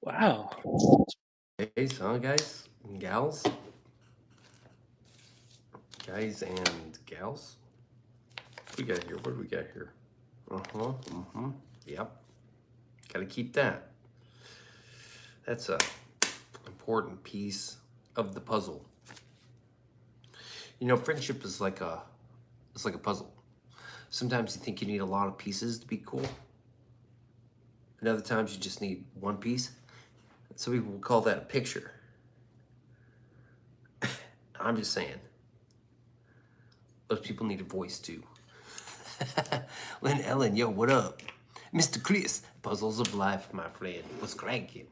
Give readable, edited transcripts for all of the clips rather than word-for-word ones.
Wow. Hey, huh, guys and gals? Guys and gals? What do we got here? What do we got here? Yep. Gotta keep that. That's a important piece of the puzzle. You know, friendship is like a puzzle. Sometimes you think you need a lot of pieces to be cool. And other times you just need one piece. Some people will call that a picture. I'm just saying, those people need a voice too. Lynn Ellen, yo, what up? Mr. Chris, puzzles of life, my friend. What's cracking?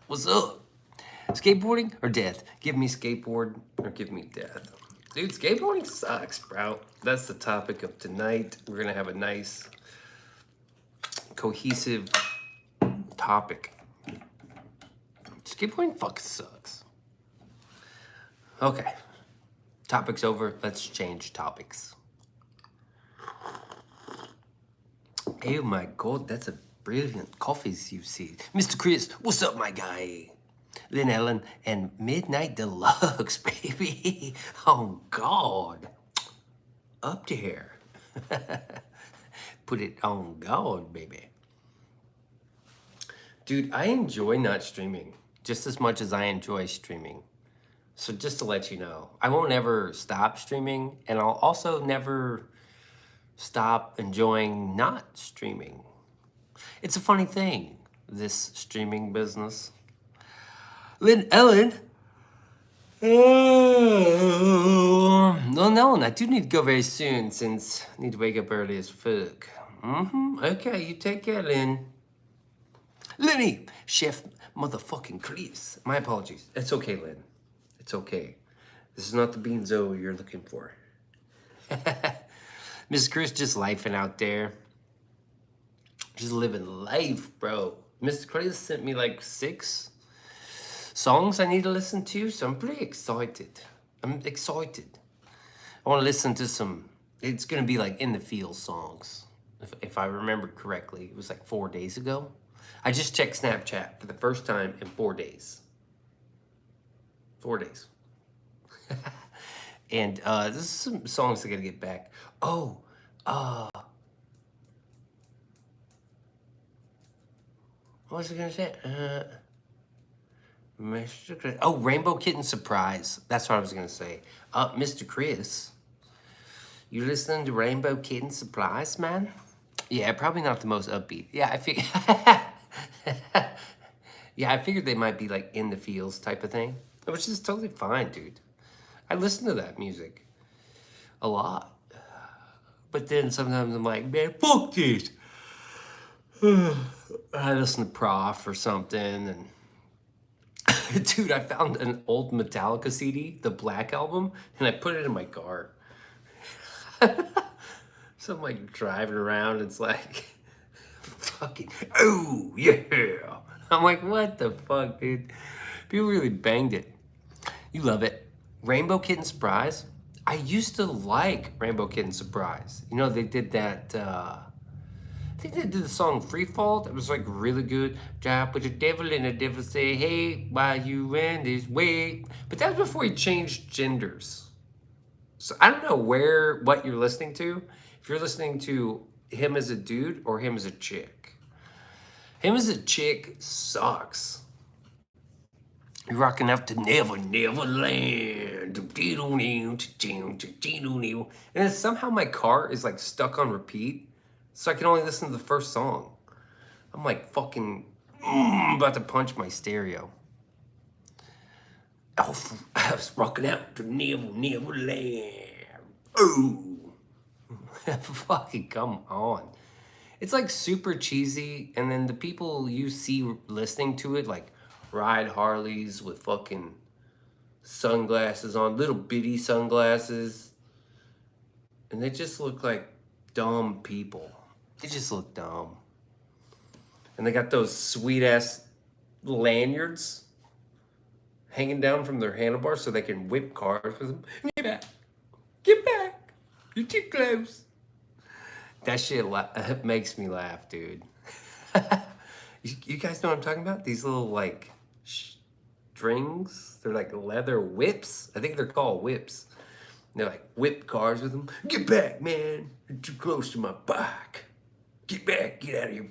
What's up? Skateboarding or death? Give me skateboard or give me death. Dude, skateboarding sucks, bro. That's the topic of tonight. We're gonna have a nice, cohesive topic. Skateboarding fucking sucks. Okay, topic's over. Let's change topics. Oh my god, that's a brilliant coffees you see. Mr. Chris, what's up, my guy? Lynn Ellen and Midnight Deluxe, baby. Oh god. Up there. Put it on God, baby. Dude, I enjoy not streaming just as much as I enjoy streaming. So just to let you know, I won't ever stop streaming, and I'll also never stop enjoying not streaming. It's a funny thing, this streaming business. Lynn Ellen. Well, no, I do need to go very soon since I need to wake up early as fuck. Okay, you take care, Lynn. Lenny, Chef motherfucking Chris. My apologies. It's okay, Lynn. It's okay. This is not the Beanso you're looking for. Miss Chris just lifing out there. Just living life, bro. Mr. Chris sent me like 6 songs I need to listen to, so I'm pretty excited. I'm excited. I want to listen to some, it's going to be like in the field songs. If I remember correctly, it was like 4 days ago. I just checked Snapchat for the first time in 4 days. 4 days. And this is some songs I gotta get back. Oh, what was I gonna say? Mr. Chris. Oh, Rainbow Kitten Surprise. That's what I was gonna say. Mr. Chris, you listening to Rainbow Kitten Surprise, man? Yeah, probably not the most upbeat. Yeah, I figured. Yeah, I figured they might be like in the fields type of thing, which is totally fine, dude. I listen to that music a lot, but then sometimes I'm like, man, fuck this. I listen to Prof or something, and dude, I found an old Metallica CD, the Black Album, and I put it in my car. So I'm like driving around, it's like, fucking, oh, yeah. I'm like, what the fuck, dude? People really banged it. You love it. Rainbow Kitten Surprise. I used to like Rainbow Kitten Surprise. You know, they did that, I think they did the song Free Fall. That was like really good. Drop with the devil and the devil say, hey, why you ran this way? But that was before he changed genders. So I don't know what you're listening to. If you're listening to him as a dude or him as a chick. Him as a chick sucks. You're rocking up to Never Never Land. And then somehow my car is like stuck on repeat. So I can only listen to the first song. I'm like fucking about to punch my stereo. Oh, I was rocking out to Never Never Land. Oh. Fucking come on. It's like super cheesy, and then the people you see listening to it like ride Harleys with fucking sunglasses on, little bitty sunglasses, and they just look like dumb people. They just look dumb. And they got those sweet ass lanyards hanging down from their handlebars so they can whip cars with them. Get back. Get back. You're too close. That shit makes me laugh, dude. You guys know what I'm talking about? These little like strings. They're like leather whips. I think they're called whips. They're like whip cars with them. Get back, man. You're too close to my bike. Get back. Get out of here.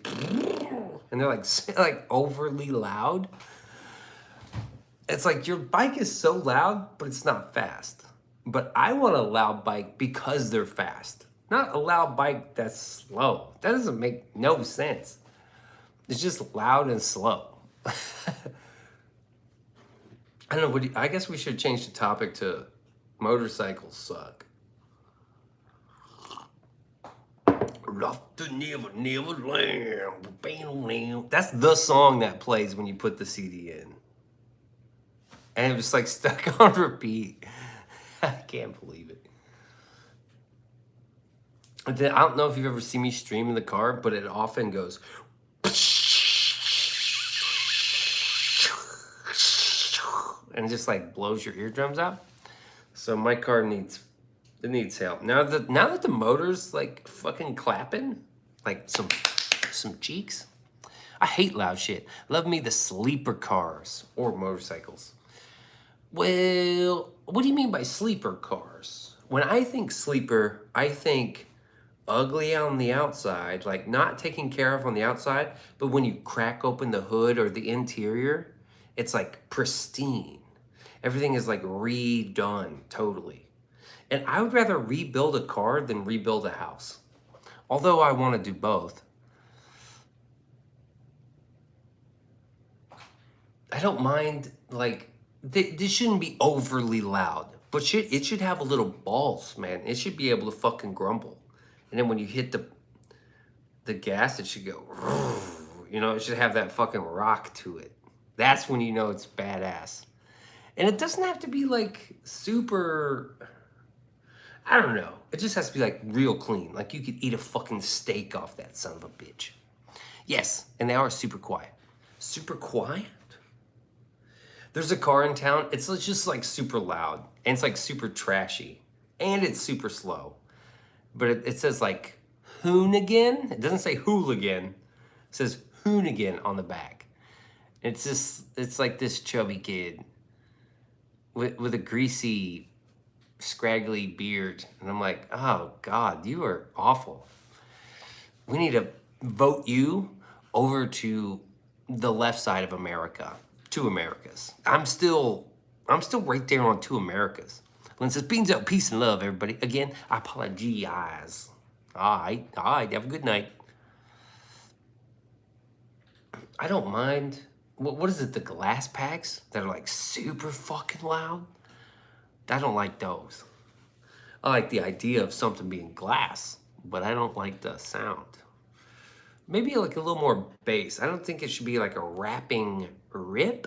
And they're like overly loud. It's like your bike is so loud, but it's not fast. But I want a loud bike because they're fast. Not a loud bike that's slow. That doesn't make no sense. It's just loud and slow. I don't know. I guess we should change the topic to motorcycles suck. Lost to never land. That's the song that plays when you put the CD in. And it was like stuck on repeat. I can't believe it. I don't know if you've ever seen me stream in the car, but it often goes. And just like blows your eardrums out. So my car needs help. Now that the motor's like fucking clapping, like some cheeks. I hate loud shit. Love me the sleeper cars or motorcycles. Well, what do you mean by sleeper cars? When I think sleeper, I think ugly on the outside, like not taken care of on the outside, but when you crack open the hood or the interior, it's like pristine. Everything is like redone totally. And I would rather rebuild a car than rebuild a house. Although I want to do both. I don't mind, like, this shouldn't be overly loud, but it should have a little balls, man. It should be able to fucking grumble. And then when you hit the gas, it should go, you know, it should have that fucking rock to it. That's when you know it's badass. And it doesn't have to be like super, I don't know. It just has to be like real clean. Like you could eat a fucking steak off that son of a bitch. Yes, and they are super quiet. Super quiet? There's a car in town, it's just like super loud, and it's like super trashy, and it's super slow. But it says like Hoonigan. It doesn't say hooligan. It says Hoonigan on the back. It's like this chubby kid with a greasy, scraggly beard. And I'm like, oh God, you are awful. We need to vote you over to the left side of America. Two Americas. I'm still right there on two Americas. Lynn says, Beanso, peace and love, everybody. Again, I apologize. All right, have a good night. I don't mind. What is it, the glass packs that are like super fucking loud? I don't like those. I like the idea of something being glass, but I don't like the sound. Maybe like a little more bass. I don't think it should be like a rapping rip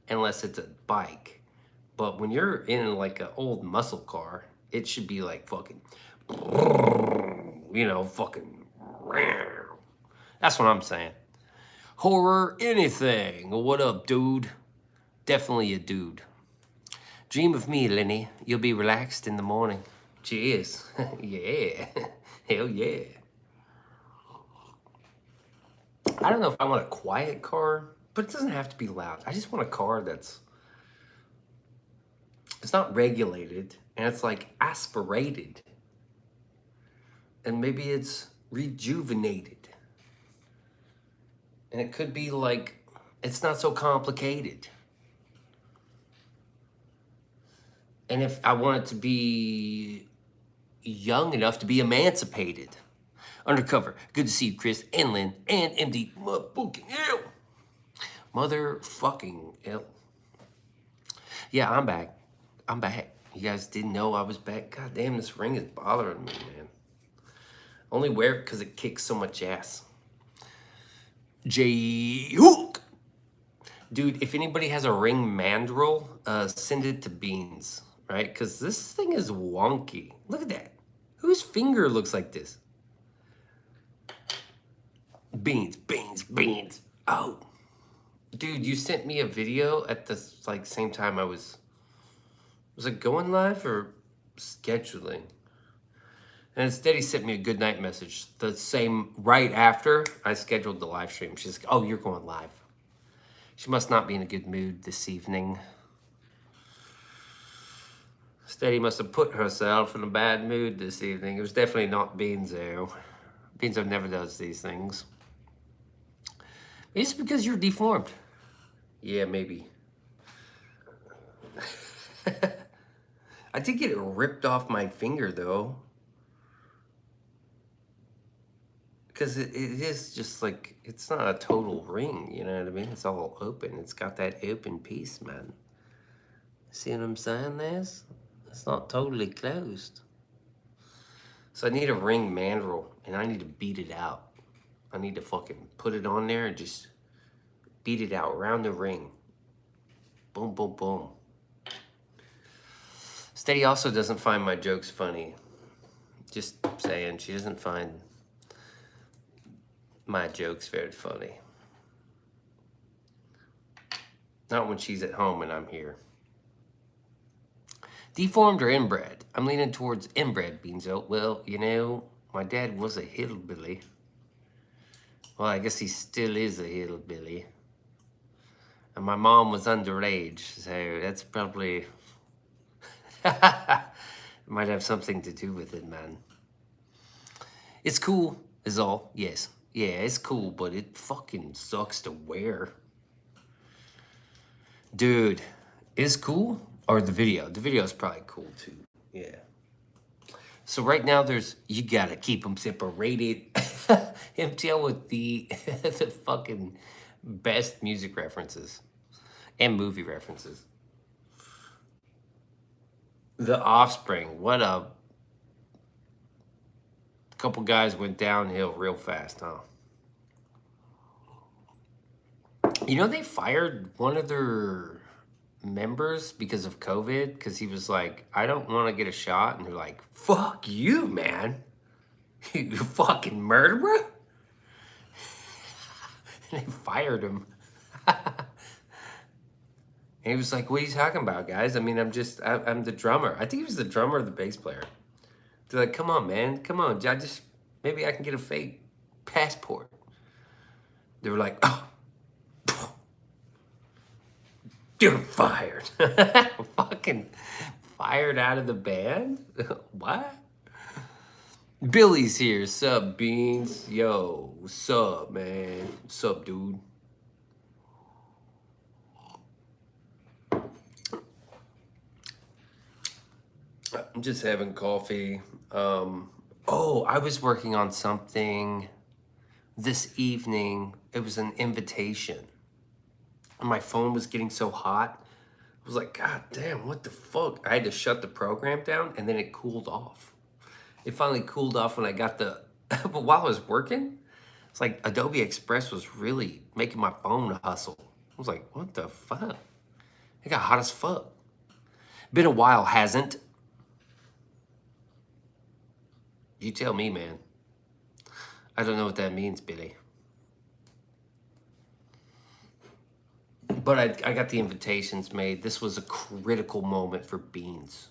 unless it's a bike. But when you're in like an old muscle car, it should be like fucking, you know, fucking. That's what I'm saying. Horror anything. What up, dude? Definitely a dude. Dream of me, Lenny. You'll be relaxed in the morning. Cheers. Yeah. Hell yeah. I don't know if I want a quiet car, but it doesn't have to be loud. I just want a car it's not regulated and it's like aspirated. And maybe it's rejuvenated. And it could be like, it's not so complicated. And if I want it to be young enough to be emancipated. Undercover, good to see you, Chris, and Lynn, and MD, motherfucking L. Motherfucking L. Yeah, I'm back. I'm back. You guys didn't know I was back? God damn, this ring is bothering me, man. Only wear it because it kicks so much ass. J-Hook! Dude, if anybody has a ring mandrel, send it to Beans, right? Because this thing is wonky. Look at that. Whose finger looks like this? Beans. Oh, dude, you sent me a video at the like same time I was it going live or scheduling? And instead he sent me a good night message the same right after I scheduled the live stream. She's like, oh, you're going live. She must not be in a good mood this evening. Steady must have put herself in a bad mood this evening. It was definitely not Beanso. Beanso never does these things. It's because you're deformed. Yeah, maybe. I did get it ripped off my finger though. Because it is just like, it's not a total ring, you know what I mean? It's all open. It's got that open piece, man. See what I'm saying, this? It's not totally closed. So I need a ring mandrel, and I need to beat it out. I need to fucking put it on there and just beat it out around the ring. Boom, boom, boom. Steady also doesn't find my jokes funny. Just saying, she doesn't find my jokes very funny. Not when she's at home and I'm here. Deformed or inbred? I'm leaning towards inbred, Beanso. Well, you know, my dad was a hillbilly. Well, I guess he still is a hillbilly. And my mom was underage, so that's probably... might have something to do with it, man. It's cool, is all. Yes. Yeah, it's cool, but it fucking sucks to wear. Dude, it's cool? Or the video? The video is probably cool, too. Yeah. So right now there's, you gotta keep them separated. MTL with the fucking best music references and movie references. The Offspring, what a couple guys went downhill real fast, huh? You know, they fired one of their members because of COVID, because he was like, I don't want to get a shot. And they're like, fuck you, man. You fucking murderer? And they fired him. And he was like, what are you talking about, guys? I mean, I'm the drummer. I think he was the drummer or the bass player. They're like, come on, man. Come on. Maybe I can get a fake passport. They were like, oh, you're fired. Fucking fired out of the band? What? Billy's here. Sup, Beans? Yo, what's up, man? What's up, dude? I'm just having coffee. Oh, I was working on something this evening. It was an invitation. And my phone was getting so hot. I was like, God damn, what the fuck? I had to shut the program down and then it cooled off. It finally cooled off when I got the, but while I was working, it's like Adobe Express was really making my phone hustle. I was like, what the fuck? It got hot as fuck. Been a while, hasn't? You tell me, man. I don't know what that means, Billy. But I got the invitations made. This was a critical moment for Beans.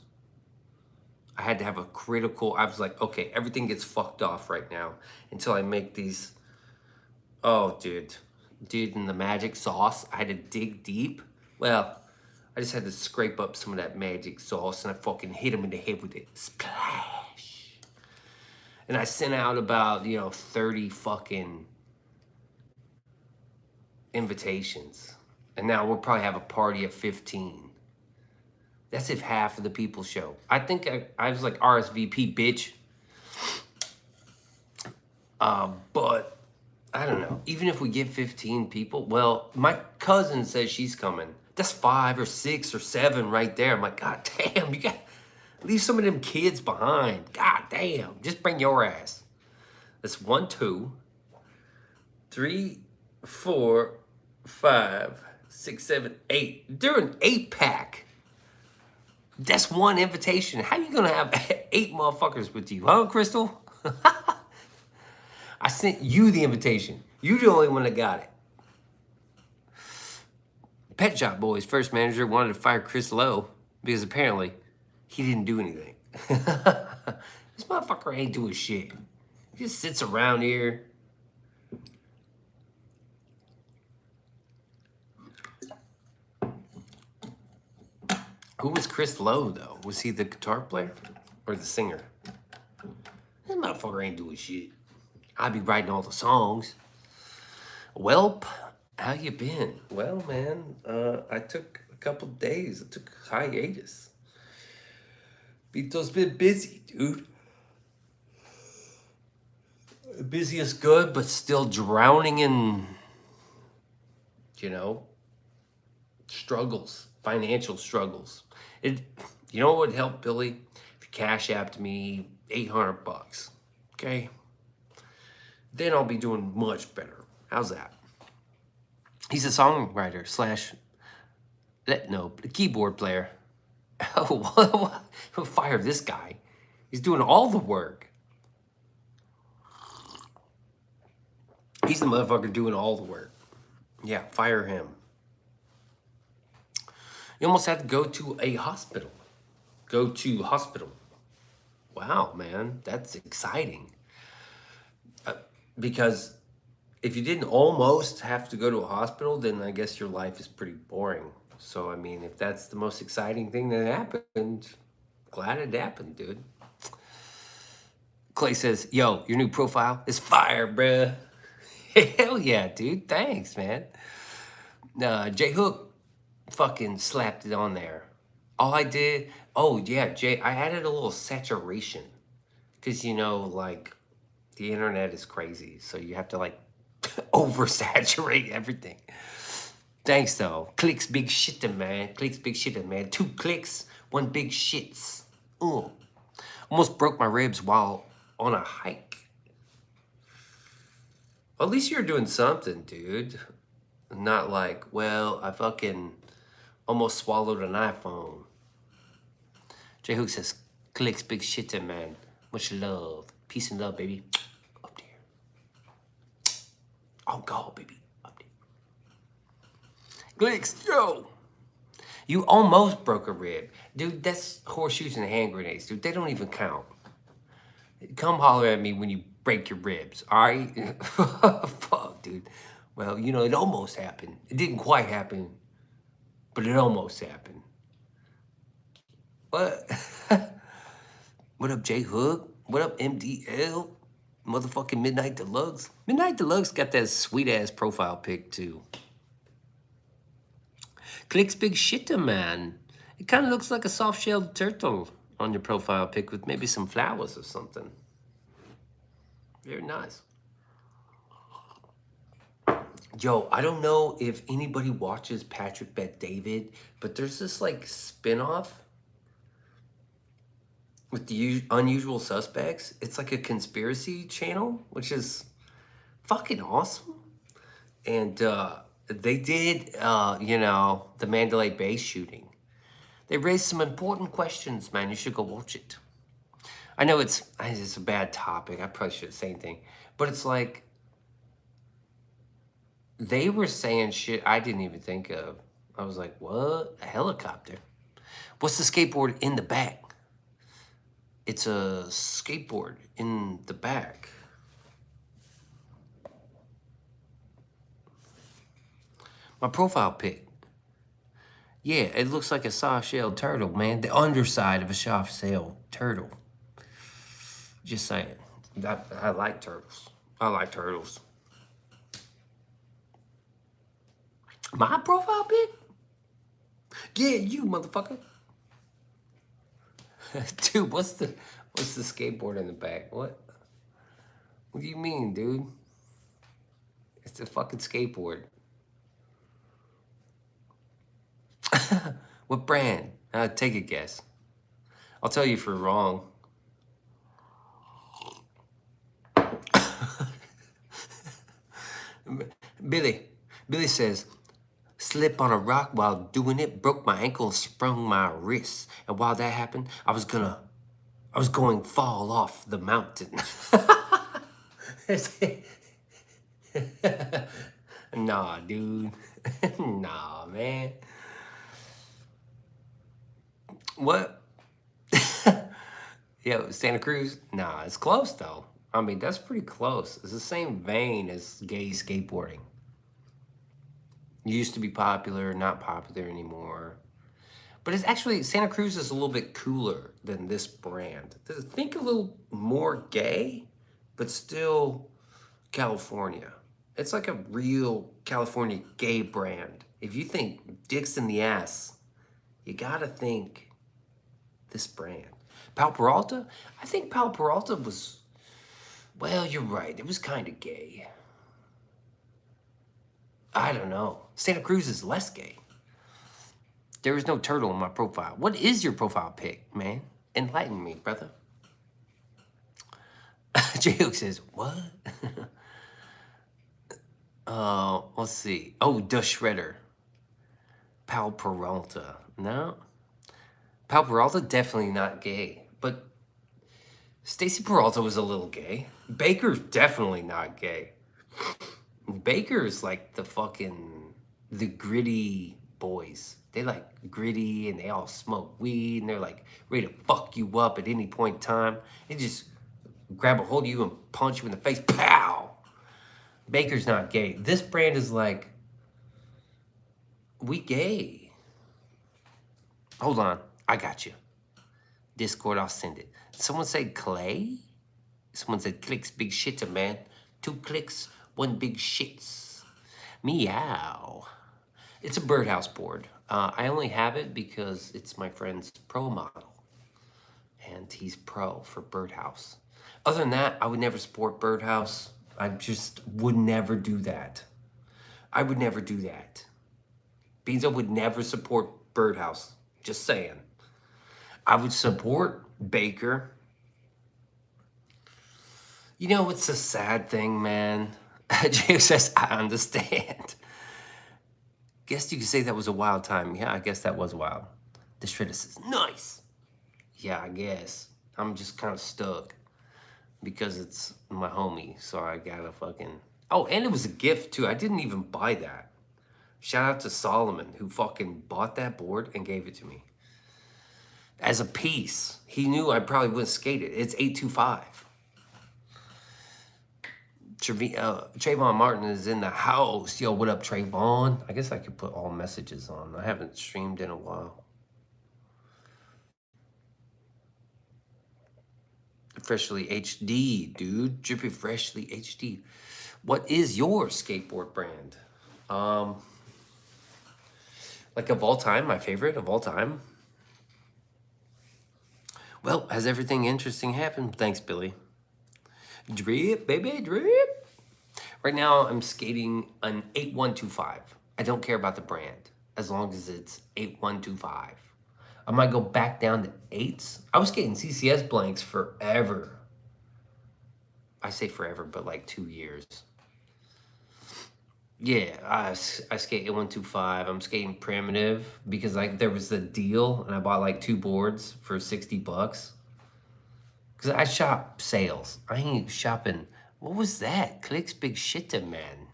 I had to have a critical, I was like, okay, everything gets fucked off right now until I make these. Oh, dude. Dude, in the magic sauce, I had to dig deep. Well, I just had to scrape up some of that magic sauce and I fucking hit him in the head with it. Splash. And I sent out about, 30 fucking invitations. And now we'll probably have a party of 15. That's if half of the people show. I think I was like RSVP, bitch. But I don't know. Even if we get 15 people, well, my cousin says she's coming. That's 5 or 6 or 7 right there. I'm like, God damn, you got leave some of them kids behind. God damn, just bring your ass. That's 1, 2, 3, 4, 5, 6, 7, 8. They're an 8-pack. That's one invitation. How you gonna have 8 motherfuckers with you, huh, Crystal? I sent you the invitation. You the only one that got it. Pet Shop Boys' first manager wanted to fire Chris Lowe because apparently he didn't do anything. This motherfucker ain't doing shit. He just sits around here. Who was Chris Lowe, though? Was he the guitar player or the singer? This motherfucker ain't doing shit. I be writing all the songs. Welp, how you been? Well, man, I took a couple days. I took a hiatus. Vito's been busy, dude. Busy is good, but still drowning in, you know, struggles, financial struggles. It, you know what would help, Billy? If you cash apped me $800, okay? Then I'll be doing much better. How's that? He's a songwriter slash, no, keyboard player. Oh, fire this guy. He's doing all the work. He's the motherfucker doing all the work. Yeah, fire him. You almost had to go to a hospital. Go to hospital. Wow, man, that's exciting. Because if you didn't almost have to go to a hospital, then I guess your life is pretty boring. So, I mean, if that's the most exciting thing that happened, glad it happened, dude. Clay says, yo, your new profile is fire, bruh. Hell yeah, dude. Thanks, man. J Hook fucking slapped it on there. All I did, oh yeah, I added a little saturation. Because, you know, like, the internet is crazy. So you have to, like, oversaturate everything. Thanks, though. Clicks big shitter, man. Clicks big shitter, man. 2 clicks, 1 big shits. Ooh. Almost broke my ribs while on a hike. At least you're doing something, dude. Not like, well, I fucking almost swallowed an iPhone. J Hook says, clicks big shitter, man. Much love. Peace and love, baby. Up there. Oh, God, baby. Up there. Clicks, yo. You almost broke a rib. Dude, that's horseshoes and hand grenades, dude. They don't even count. Come holler at me when you break your ribs, all right? Fuck, dude. Well, you know, it almost happened. It didn't quite happen, but it almost happened. What? What up, J Hook? What up, MDL? Motherfucking Midnight Deluxe. Midnight Deluxe got that sweet ass profile pic too. Clicks big shitter, man. It kind of looks like a soft-shelled turtle on your profile pic with maybe some flowers or something. Very nice. Yo, I don't know if anybody watches Patrick Bet David, but there's this like spinoff with the Unusual Suspects. It's like a conspiracy channel, which is fucking awesome. And they did, you know, the Mandalay Bay shooting. They raised some important questions, man. You should go watch it. I know it's a bad topic. I probably shouldn't say anything. But it's like, they were saying shit I didn't even think of. I was like, what? A helicopter? What's the skateboard in the back? It's a skateboard in the back. My profile pic. Yeah, it looks like a soft-shelled turtle, man. The underside of a soft-shelled turtle. Just saying. I like turtles. I like turtles. My profile pic? Yeah, you motherfucker. Dude, what's the skateboard in the back? What? What do you mean, dude? It's a fucking skateboard. What brand? Take a guess. I'll tell you if you're wrong. Billy says, slip on a rock while doing it, broke my ankle and sprung my wrist. And while that happened, I was going fall off the mountain. Nah, dude. Nah, man. What? Yeah, Santa Cruz? Nah, it's close though. I mean, that's pretty close. It's the same vein as gay skateboarding. It used to be popular, not popular anymore. But it's actually, Santa Cruz is a little bit cooler than this brand. Think a little more gay, but still California. It's like a real California gay brand. If you think dicks in the ass, you gotta think this brand. Pal Peralta? I think Pal Peralta was, well, you're right. It was kind of gay. I don't know. Santa Cruz is less gay. There is no turtle in my profile. What is your profile pic, man? Enlighten me, brother. J-Hook says, what? Let's see. Oh, the Shredder. Pal Peralta. No. Pal Peralta, definitely not gay. But Stacy Peralta was a little gay. Baker's definitely not gay. Baker is like the gritty boys. They like gritty and they all smoke weed and they're like ready to fuck you up at any point in time. They just grab a hold of you and punch you in the face. Pow! Baker's not gay. This brand is like, we gay. Hold on, I got you. Discord, I'll send it. Someone said Clay? Someone said clicks, big shitter, man. 2 clicks, 1 big shits. Meow. It's a birdhouse board. I only have it because it's my friend's pro model. And he's pro for birdhouse. Other than that, I would never support birdhouse. I just would never do that. I would never do that. Beanso would never support birdhouse. Just saying. I would support Baker. You know, it's a sad thing, man. Jay says, I understand. Guess you could say that was a wild time. Yeah, I guess that was wild. The Shredder says, nice. Yeah, I guess. I'm just kind of stuck because it's my homie. So I gotta fucking... Oh, and it was a gift too. I didn't even buy that. Shout out to Solomon who fucking bought that board and gave it to me. As a piece. He knew I probably wouldn't skate it. It's 825. Trayvon Martin is in the house. Yo, what up, Trayvon? I guess I could put all messages on. I haven't streamed in a while. Freshly HD, dude. Drippy Freshly HD. What is your skateboard brand? Like of all time, my favorite of all time. Well, has everything interesting happened? Thanks, Billy. Drip, baby, drip. Right now, I'm skating an 8125. I don't care about the brand as long as it's 8125. I might go back down to 8s. I was skating CCS blanks forever. I say forever, but like 2 years. Yeah, I skate 8125. I'm skating primitive because like there was a deal and I bought like 2 boards for 60 bucks. Because I shop sales. I ain't shopping. What was that? Clicks big shitter, man.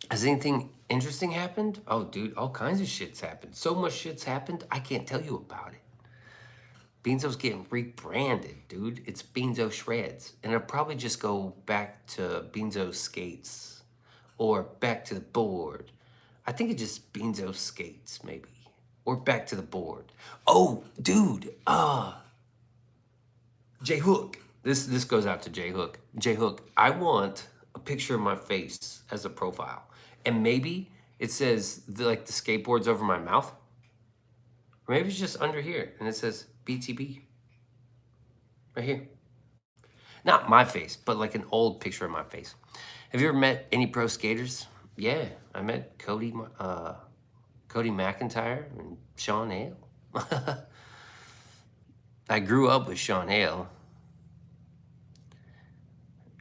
Has anything interesting happened? Oh, dude, all kinds of shit's happened. So much shit's happened, I can't tell you about it. Beanso's getting rebranded, dude. It's Beanso Shreds. And it'll probably just go back to Beanso Skates or back to the board. I think it's just Beanso Skates, maybe. Or back to the board. Oh, dude. J Hook. This goes out to J Hook. J Hook, I want a picture of my face as a profile. And maybe it says like the skateboard's over my mouth. Or maybe it's just under here and it says BTB. Right here. Not my face, but like an old picture of my face. Have you ever met any pro skaters? Yeah, I met Cody McIntyre and Sean Hale. I grew up with Sean Hale.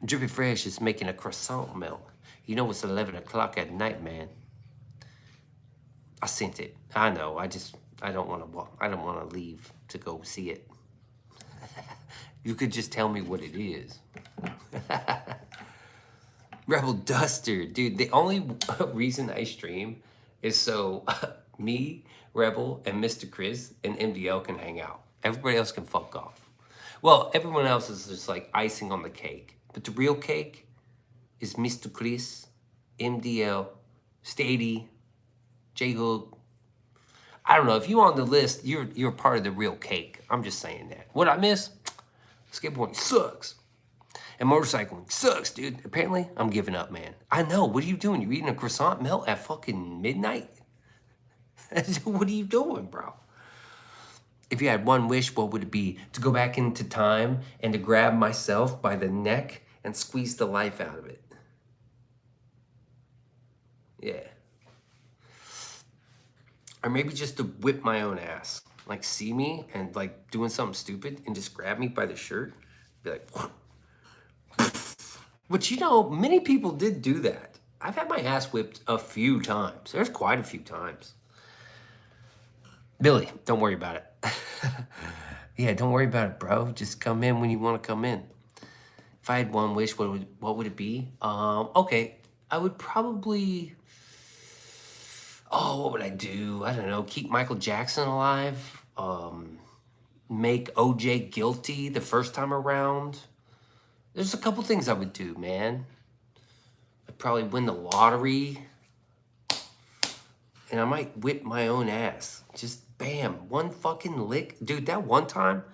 Drippy Fresh is making a croissant melt. You know it's 11 o'clock at night, man. I sent it. I know. I don't want to leave to go see it. You could just tell me what it is. Rebel Duster, dude. The only reason I stream is so me, Rebel, and Mr. Chris and MDL can hang out. Everybody else can fuck off. Well, everyone else is just like icing on the cake. But the real cake is Mr. Chris, MDL, Stady, J-Hook. I don't know. If you're on the list, you're part of the real cake. I'm just saying that. What I miss? Skateboarding sucks. And motorcycling sucks, dude. Apparently, I'm giving up, man. I know. What are you doing? You eating a croissant melt at fucking midnight? What are you doing, bro? If you had one wish, what would it be? To go back into time and to grab myself by the neck and squeeze the life out of it. Yeah. Or maybe just to whip my own ass. Like, see me and like doing something stupid and just grab me by the shirt. Be like, but you know, many people did do that. I've had my ass whipped a few times. There's quite a few times. Billy, don't worry about it. Yeah, don't worry about it, bro. Just come in when you want to come in. If I had one wish, what would it be? Okay, I would probably. Oh, what would I do? I don't know. Keep Michael Jackson alive. Make OJ guilty the first time around. There's a couple things I would do, man. I'd probably win the lottery. And I might whip my own ass. Just bam, one fucking lick. Dude, that one time,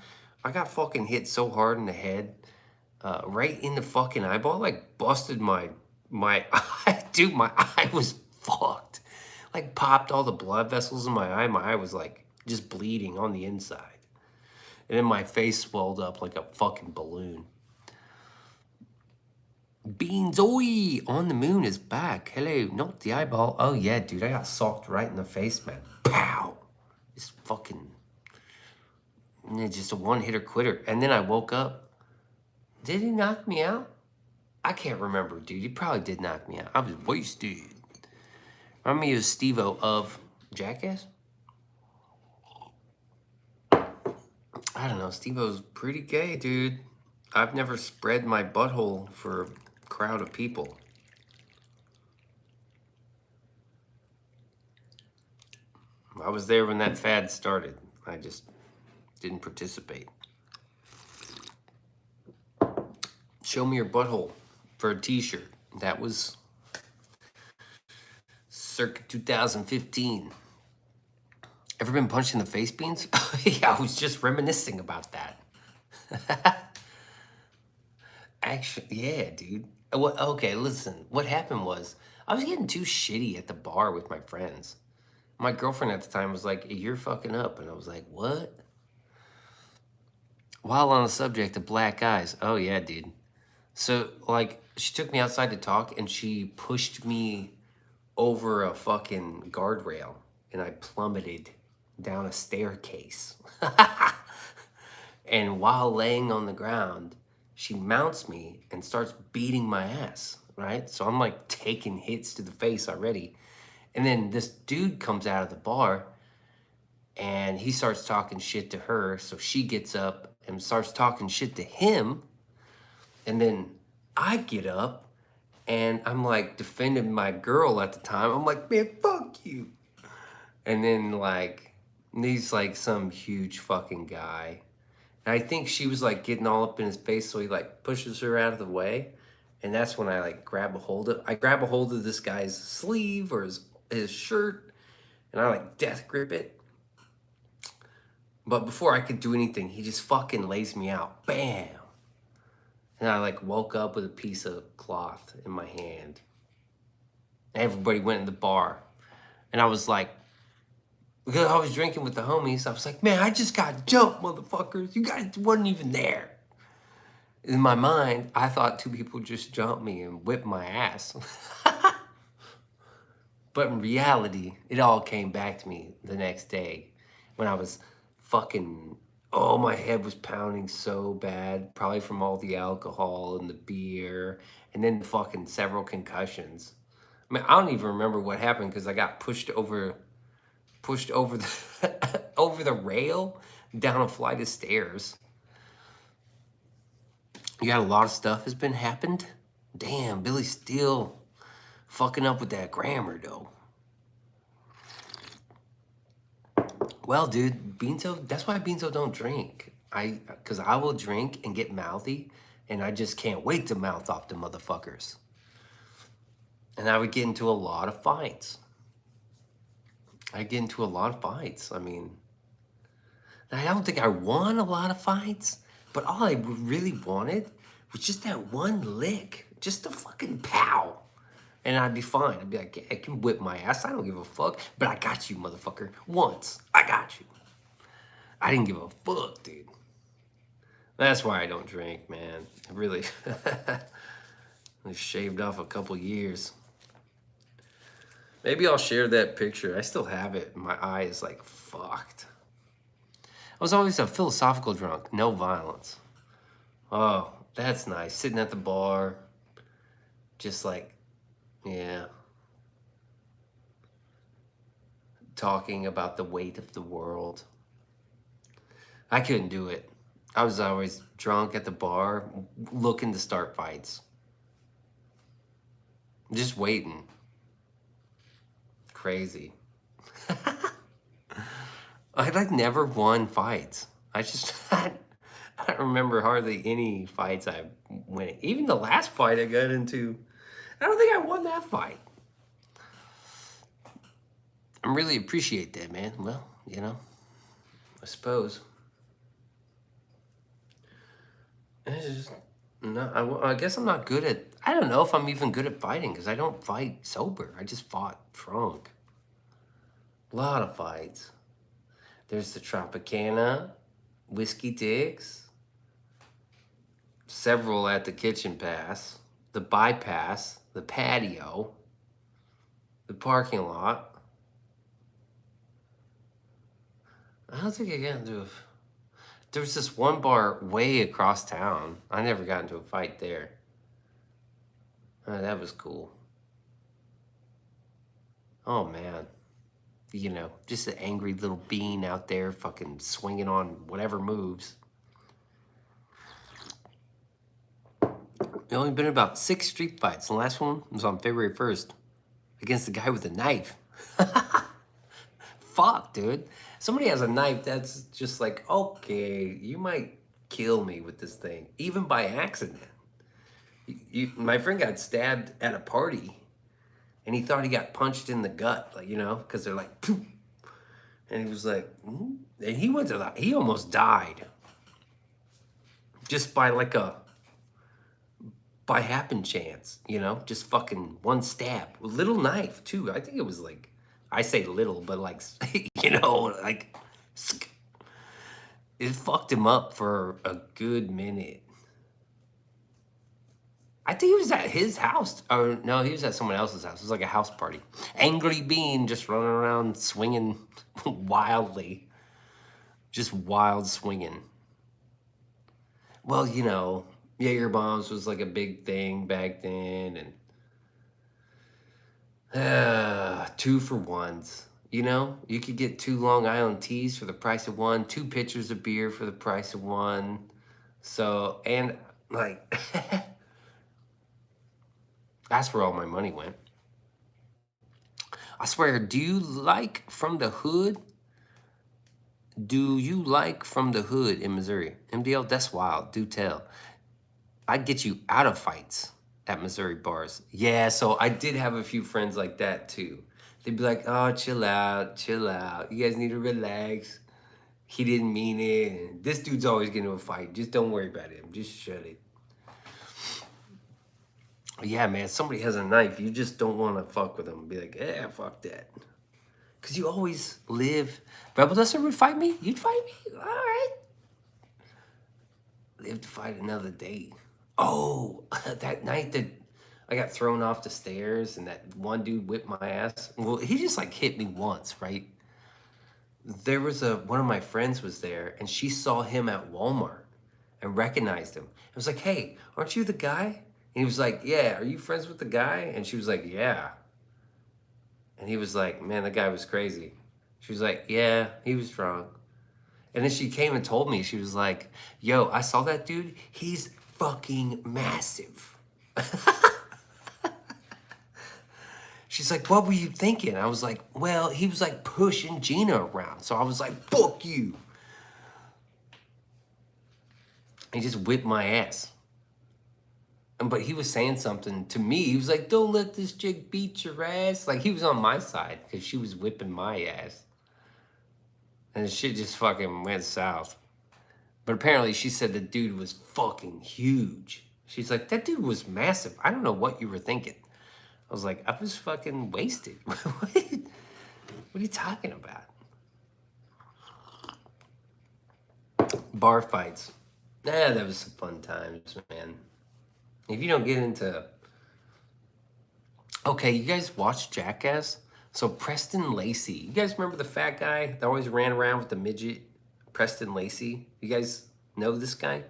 I got fucking hit so hard in the head, right in the fucking eyeball, like busted my eye. Dude, my eye was fucked. Like popped all the blood vessels in my eye. My eye was like just bleeding on the inside. And then my face swelled up like a fucking balloon. Beanso on the moon is back. Hello, not the eyeball. Oh yeah, dude, I got socked right in the face, man. Pow! It's fucking, just a one-hitter quitter. And then I woke up. Did he knock me out? I can't remember, dude. He probably did knock me out. I was wasted. Remind me of Steve-O of Jackass? I don't know. Steve-O's pretty gay, dude. I've never spread my butthole for a crowd of people. I was there when that fad started. I just didn't participate. Show me your butthole for a t-shirt. That was circa 2015. Ever been punched in the face, Beans? Yeah, I was just reminiscing about that. Actually, yeah, dude. Well, okay, listen. What happened was I was getting too shitty at the bar with my friends. My girlfriend at the time was like, "You're fucking up." And I was like, "What?" While on the subject of black eyes. Oh, yeah, dude. So, like, she took me outside to talk and she pushed me over a fucking guardrail and I plummeted down a staircase. And while laying on the ground, she mounts me and starts beating my ass, right? So I'm like taking hits to the face already. And then this dude comes out of the bar and he starts talking shit to her. So she gets up and starts talking shit to him. And then I get up and I'm like defending my girl at the time. I'm like, man, fuck you. And then like, he's like some huge fucking guy. And I think she was like getting all up in his face. So he like pushes her out of the way. And that's when I like grab a hold of this guy's sleeve or his shirt. And I like death grip it. But before I could do anything, he just fucking lays me out. Bam. And I like woke up with a piece of cloth in my hand. Everybody went in the bar. And I was like, because I was drinking with the homies, I was like, man, I just got jumped, motherfuckers. You guys wasn't even there. In my mind, I thought two people just jumped me and whipped my ass. But in reality, it all came back to me the next day when I was fucking, oh, my head was pounding so bad, probably from all the alcohol and the beer, and then fucking several concussions. I mean, I don't even remember what happened because I got pushed over the over the rail down a flight of stairs. You got a lot of stuff has been happened. Damn, Billy's still fucking up with that grammar though. Well, dude, Beanso, that's why Beanso don't drink. Cause I will drink and get mouthy, and I just can't wait to mouth off the motherfuckers. And I would get into a lot of fights. I get into a lot of fights. I mean, I don't think I won a lot of fights, but all I really wanted was just that one lick, just a fucking pow. And I'd be fine. I'd be like, yeah, I can whip my ass. I don't give a fuck. But I got you, motherfucker. Once. I got you. I didn't give a fuck, dude. That's why I don't drink, man. I really I shaved off a couple years. Maybe I'll share that picture. I still have it. My eye is like fucked. I was always a philosophical drunk. No violence. Oh, that's nice. Sitting at the bar. Just like, yeah. Talking about the weight of the world. I couldn't do it. I was always drunk at the bar, looking to start fights. Just waiting. Crazy. I like never won fights. I just I don't remember hardly any fights I went. Even the last fight I got into, I don't think I won that fight. I really appreciate that, man. Well, you know, I suppose. It's just, no, I guess I'm not good at. I don't know if I'm even good at fighting because I don't fight sober. I just fought drunk. A lot of fights. There's the Tropicana, Whiskey Dicks, several at the Kitchen Pass, the Bypass, the patio, the parking lot. I don't think I got into a. There was this one bar way across town. I never got into a fight there. That was cool. Oh man. You know, just an angry little bean out there fucking swinging on whatever moves. I've only been in about 6 street fights. The last one was on February 1st against the guy with a knife. Fuck, dude. Somebody has a knife that's just like, okay, you might kill me with this thing, even by accident. My friend got stabbed at a party, and he thought he got punched in the gut, like, you know, because they're like, poof. And he was like, and he went to he almost died just by like by happen chance, you know, just fucking one stab, a little knife too. I think it was like, I say little, but like, you know, like, it fucked him up for a good minute. I think he was at his house, or no, he was at someone else's house. It was like a house party. Angry Bean just running around swinging wildly, just wild swinging. Well, you know, Jaeger bombs was like a big thing back then, and 2 for 1s. You know, you could get 2 Long Island teas for the price of one, 2 pitchers of beer for the price of one. So, and like, that's where all my money went. I swear, do you like From the Hood? Do you like From the Hood in Missouri? MDL, that's wild. Do tell. I'd get you out of fights at Missouri bars. Yeah, so I did have a few friends like that too. They'd be like, oh, chill out, chill out. You guys need to relax. He didn't mean it. This dude's always getting into a fight. Just don't worry about him. Just shut it. Yeah, man, somebody has a knife. You just don't want to fuck with them. Be like, yeah, fuck that. Because you always live. Rebel Duster would fight me? You'd fight me? All right. Live to fight another day. Oh, that night that I got thrown off the stairs and that one dude whipped my ass. Well, he just like hit me once, right? There was one of my friends was there and she saw him at Walmart and recognized him. I was like, hey, aren't you the guy? And he was like, yeah, are you friends with the guy? And she was like, yeah. And he was like, man, that guy was crazy. She was like, yeah, he was drunk. And then she came and told me, she was like, yo, I saw that dude. He's fucking massive. She's like, what were you thinking? I was like, well, he was like pushing Gina around. So I was like, fuck you. He just whipped my ass. But he was saying something to me. He was like, don't let this chick beat your ass. Like, he was on my side because she was whipping my ass. And the shit just fucking went south. But apparently she said the dude was fucking huge. She's like, that dude was massive. I don't know what you were thinking. I was like, I was fucking wasted. What are you talking about? Bar fights. Nah, that was some fun times, man. If you don't get into... Okay, you guys watch Jackass? So Preston Lacey. You guys remember the fat guy that always ran around with the midget? Preston Lacey. You guys know this guy?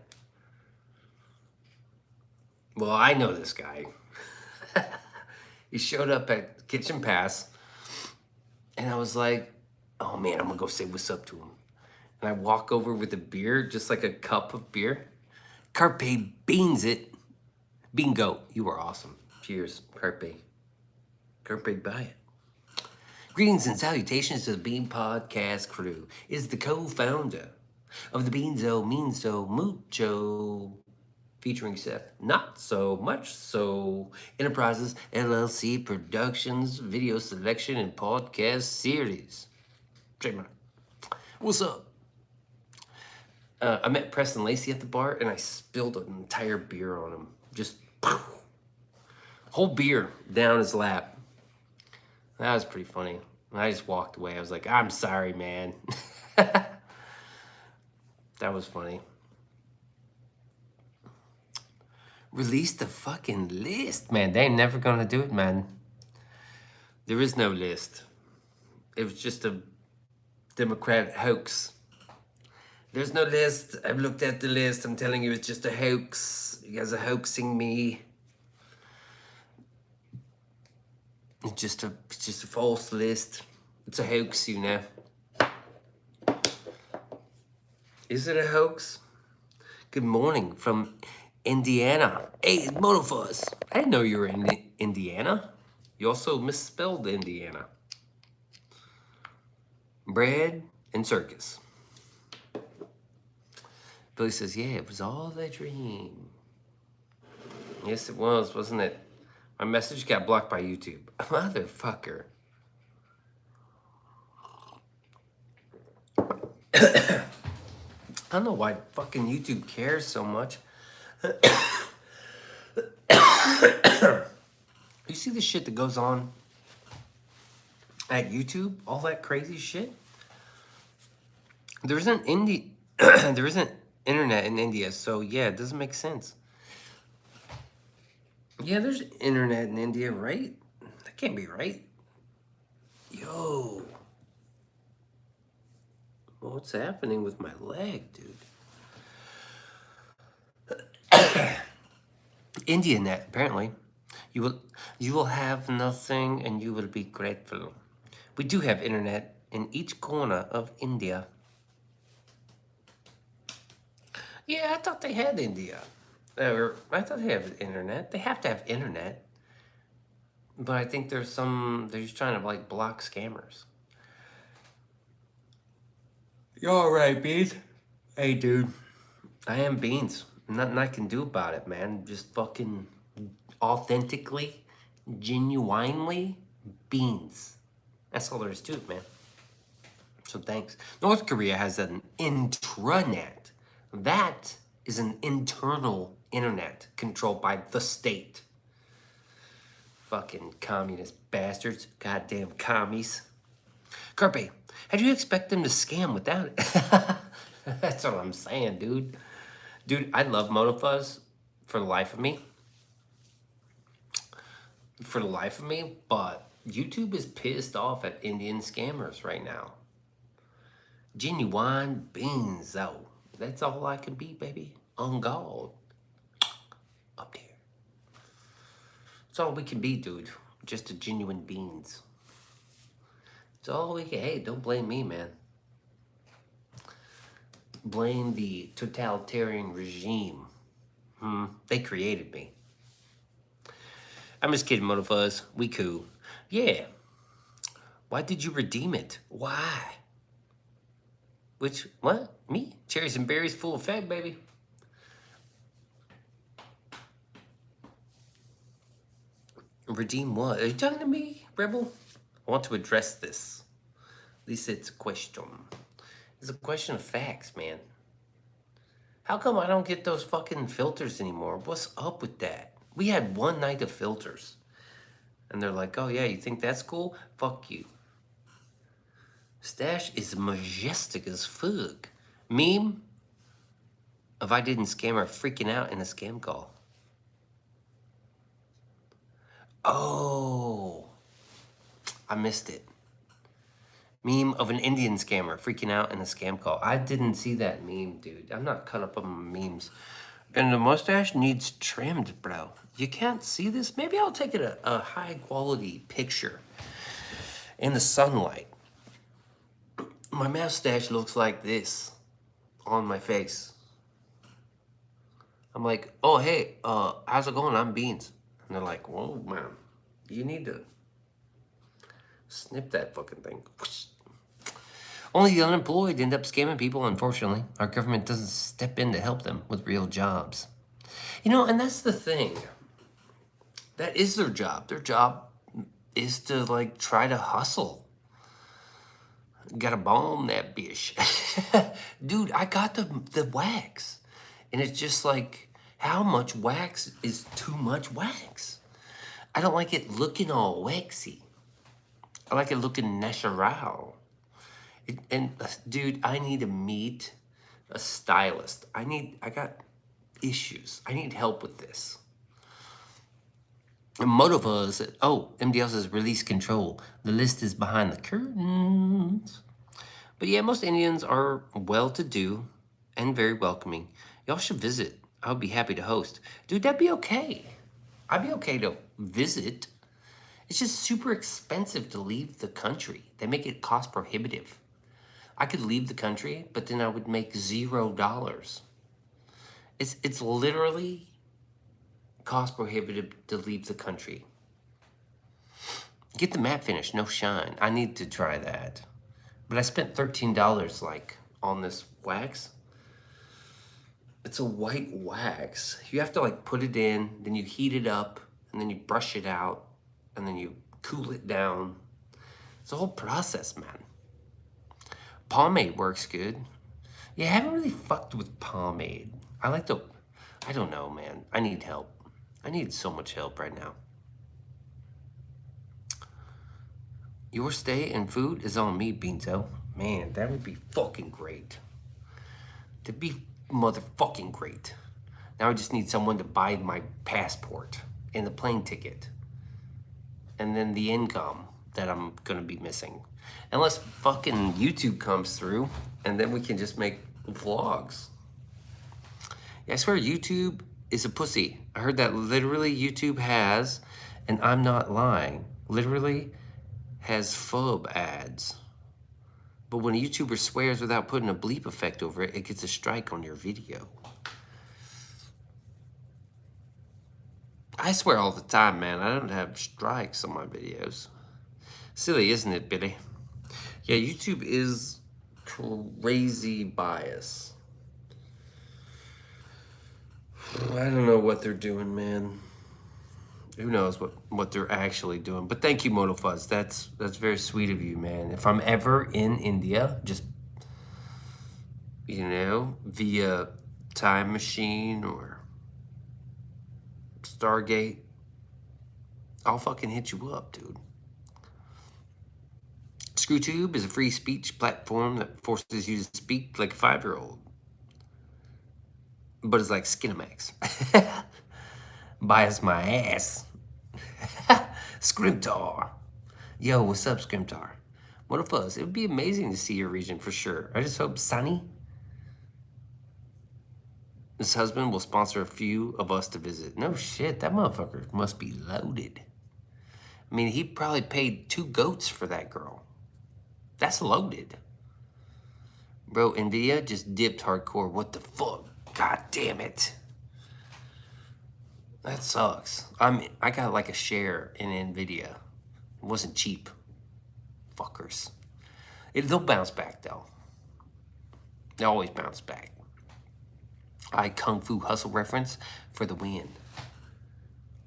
Well, I know this guy. He showed up at Kitchen Pass, and I was like, oh man, I'm gonna go say what's up to him. And I walk over with a beer, just like a cup of beer. Carpe beans it. Bingo, you are awesome. Cheers, Carpe. Carpe buy it. Greetings and salutations to the Bean Podcast crew. Is the co-founder of the Beanso Meanso Mucho featuring Seth, Not So Much So Enterprises LLC Productions Video Selection and Podcast Series. Trademark. What's up? I met Preston Lacey at the bar and I spilled an entire beer on him. Just whole beer down his lap. That was pretty funny. I just walked away. I was like, I'm sorry, man. That was funny. Release the fucking list, man. They ain't never gonna do it, man. There is no list. It was just a Democrat hoax. There's no list. I've looked at the list. I'm telling you, it's just a hoax. You guys are hoaxing me. It's just a false list. It's a hoax, you know. Is it a hoax? Good morning from Indiana. Hey, Monofuzz. I didn't know you were in Indiana. You also misspelled Indiana. Bread and circus. Billy says, yeah, it was all a dream. Yes, it was, wasn't it? My message got blocked by YouTube. Motherfucker. I don't know why fucking YouTube cares so much. You see the shit that goes on at YouTube? All that crazy shit? There isn't there isn't internet in India, so yeah, it doesn't make sense. Yeah, there's internet in India, right? That can't be right. Yo. What's happening with my leg, dude? Indianet, apparently. You will have nothing and you will be grateful. We do have internet in each corner of India. Yeah, I thought they had India. I thought they have internet. They have to have internet. But I think they're just trying to like block scammers. You all right, Beans? Hey, dude. I am Beans. Nothing I can do about it, man. Just fucking authentically, genuinely Beans. That's all there is to it, man. So thanks. North Korea has an intranet. That is an internal internet controlled by the state. Fucking communist bastards. Goddamn commies. Carpe, how do you expect them to scam without it? That's what I'm saying, dude. Dude, I love Monofuzz for the life of me. For the life of me, but YouTube is pissed off at Indian scammers right now. Genuine beans, though. That's all I can be, baby. On God. Up there. That's all we can be, dude. Just a genuine beans. That's all we can. Hey, don't blame me, man. Blame the totalitarian regime. They created me. I'm just kidding, Motofuzz. We cool. Yeah. Why did you redeem it? Why? Which, what? Me? Cherries and berries full effect, baby. Redeem what? Are you talking to me, Rebel? I want to address this. At least it's a question. It's a question of facts, man. How come I don't get those fucking filters anymore? What's up with that? We had one night of filters. And they're like, oh yeah, you think that's cool? Fuck you. Stash is majestic as fuck. Meme of I didn't scam her freaking out in a scam call. Oh, I missed it. Meme of an Indian scammer freaking out in a scam call. I didn't see that meme, dude. I'm not caught up on memes. And the mustache needs trimmed, bro. You can't see this? Maybe I'll take it a high quality picture in the sunlight. My mustache looks like this on my face. I'm like, oh, hey, how's it going? I'm Beans. And they're like, whoa, man, you need to snip that fucking thing. Only the unemployed end up scamming people, unfortunately. Our government doesn't step in to help them with real jobs. You know, and that's the thing. That is their job. Their job is to, like, try to hustle. Gotta bomb that bitch. Dude, I got the wax. And it's just like, how much wax is too much wax? I don't like it looking all waxy. I like it looking natural. Dude, I need to meet a stylist. I got issues. I need help with this. And Motiva said, oh, MDL says release control. The list is behind the curtains. But yeah, most Indians are well-to-do and very welcoming. Y'all should visit. I would be happy to host. Dude, that'd be okay. I'd be okay to visit. It's just super expensive to leave the country. They make it cost prohibitive. I could leave the country, but then I would make $0. It's literally cost prohibitive to leave the country. Get the matte finish, no shine. I need to try that. But I spent $13 like on this wax. It's a white wax. You have to like put it in, then you heat it up, and then you brush it out, and then you cool it down. It's a whole process, man. Pomade works good. Yeah, I haven't really fucked with pomade. I don't know, man. I need help. I need so much help right now. Your stay and food is on me, Beanso. Man, that would be fucking great. That'd be motherfucking great. Now I just need someone to buy my passport and the plane ticket. And then the income that I'm gonna be missing. Unless fucking YouTube comes through and then we can just make vlogs. Yeah, I swear YouTube is a pussy. I heard that literally YouTube has, and I'm not lying, literally has phob ads. But when a YouTuber swears without putting a bleep effect over it, it gets a strike on your video. I swear all the time, man. I don't have strikes on my videos. Silly, isn't it, Billy? Yeah, YouTube is crazy bias. I don't know what they're doing, man. Who knows what they're actually doing. But thank you, Motofuzz. That's very sweet of you, man. If I'm ever in India, just, you know, via time machine or Stargate, I'll fucking hit you up, dude. ScrewTube is a free speech platform that forces you to speak like a 5-year-old. But it's like Skinamax. Bias my ass. Scrimtar. Yo, what's up, Scrimtar? What a fuzz. It would be amazing to see your region for sure. I just hope Sunny, his husband, will sponsor a few of us to visit. No shit, that motherfucker must be loaded. I mean, he probably paid 2 goats for that girl. That's loaded. Bro, Nvidia just dipped hardcore. What the fuck? God damn it. That sucks. I got like a share in Nvidia. It wasn't cheap. Fuckers. They'll bounce back though. They always bounce back. I Kung Fu Hustle reference for the win.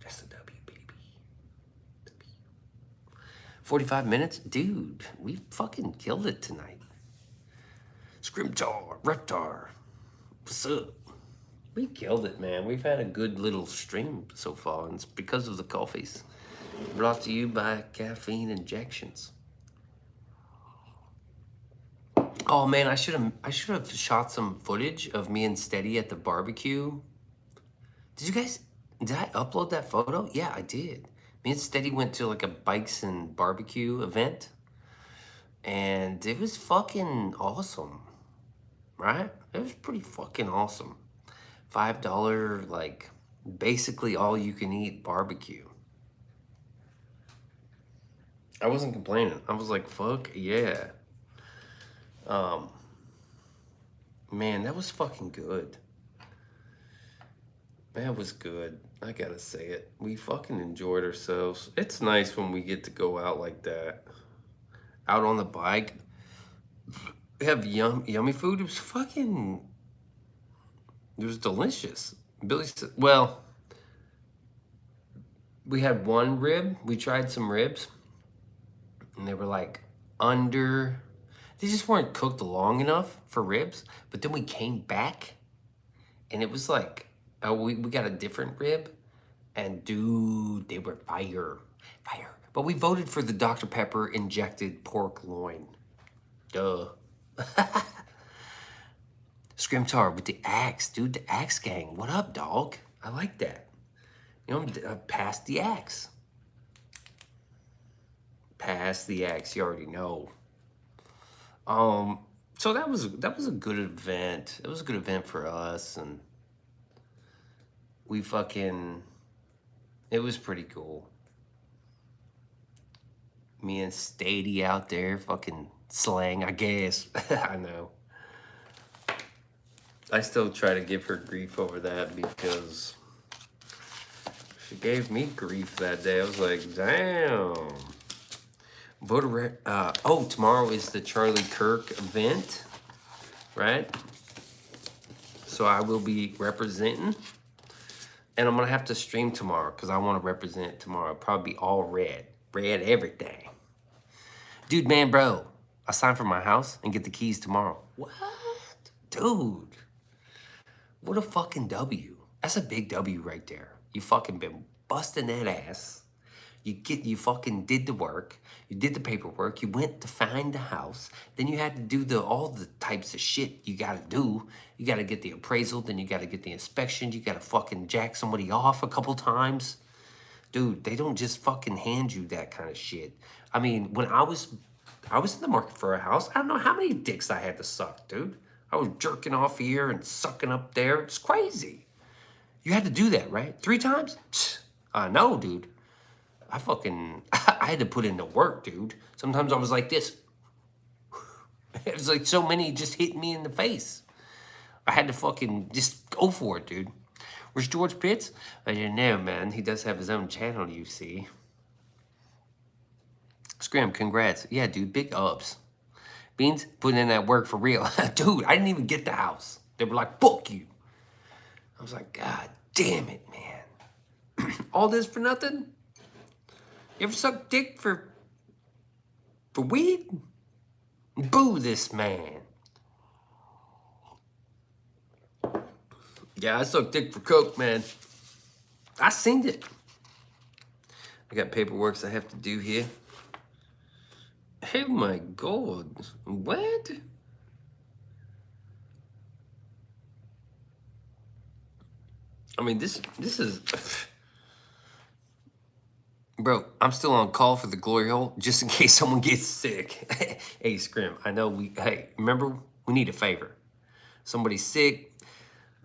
That's a W, baby. 45 minutes? Dude, we fucking killed it tonight. Scrimtar, Reptar, what's up? We killed it, man. We've had a good little stream so far, and it's because of the coffees. Brought to you by caffeine injections. Oh man, I should have shot some footage of me and Steady at the barbecue. Did I upload that photo? Yeah, I did. Me and Steady went to like a bikes and barbecue event, and it was fucking awesome, right? It was pretty fucking awesome. $5, like, basically all you can eat barbecue. I wasn't complaining. I was like, fuck yeah. Man, that was fucking good. That was good. I gotta say it. We fucking enjoyed ourselves. It's nice when we get to go out like that. Out on the bike. We have yummy food. It was fucking... It was delicious. Billy said, well, we had one rib. We tried some ribs. And they were like under... They just weren't cooked long enough for ribs. But then we came back. And it was like... we got a different rib. And dude, they were fire. Fire. But we voted for the Dr. Pepper injected pork loin. Duh. Scrimtar with the axe. Dude, the axe gang. What up, dog? I like that. You know, pass the axe. Pass the axe. You already know. So that was a good event. It was a good event for us, and we fucking... It was pretty cool. Me and Stady out there fucking slang, I guess. I know. I still try to give her grief over that because she gave me grief that day. I was like, damn. Oh, tomorrow is the Charlie Kirk event, right? So I will be representing. And I'm going to have to stream tomorrow because I want to represent tomorrow. It'll probably be all red. Red everything. Dude, man, bro. I signed for my house and get the keys tomorrow. What? Dude. What a fucking W. That's a big W right there. You fucking been busting that ass. You fucking did the work. You did the paperwork. You went to find the house. Then you had to do all the types of shit you gotta do. You gotta get the appraisal. Then you gotta get the inspection. You gotta fucking jack somebody off a couple times. Dude, they don't just fucking hand you that kind of shit. I mean, when I was in the market for a house, I don't know how many dicks I had to suck, dude. I was jerking off here and sucking up there. It's crazy. You had to do that, right? 3 times? I know, dude. I had to put in the work, dude. Sometimes I was like this. It was like so many just hit me in the face. I had to fucking just go for it, dude. Where's George Pitts? I don't know, man. He does have his own channel, you see. Scram, congrats. Yeah, dude, big ups. Beans, putting in that work for real. Dude, I didn't even get the house. They were like, fuck you. I was like, God damn it, man. All this for nothing? You ever suck dick for weed? Boo this man. Yeah, I suck dick for coke, man. I seen it. I got paperwork I have to do here. Oh my God. What? I mean, this is... Bro, I'm still on call for the glory hole just in case someone gets sick. Hey, Scrim, I know hey, remember, we need a favor. Somebody's sick,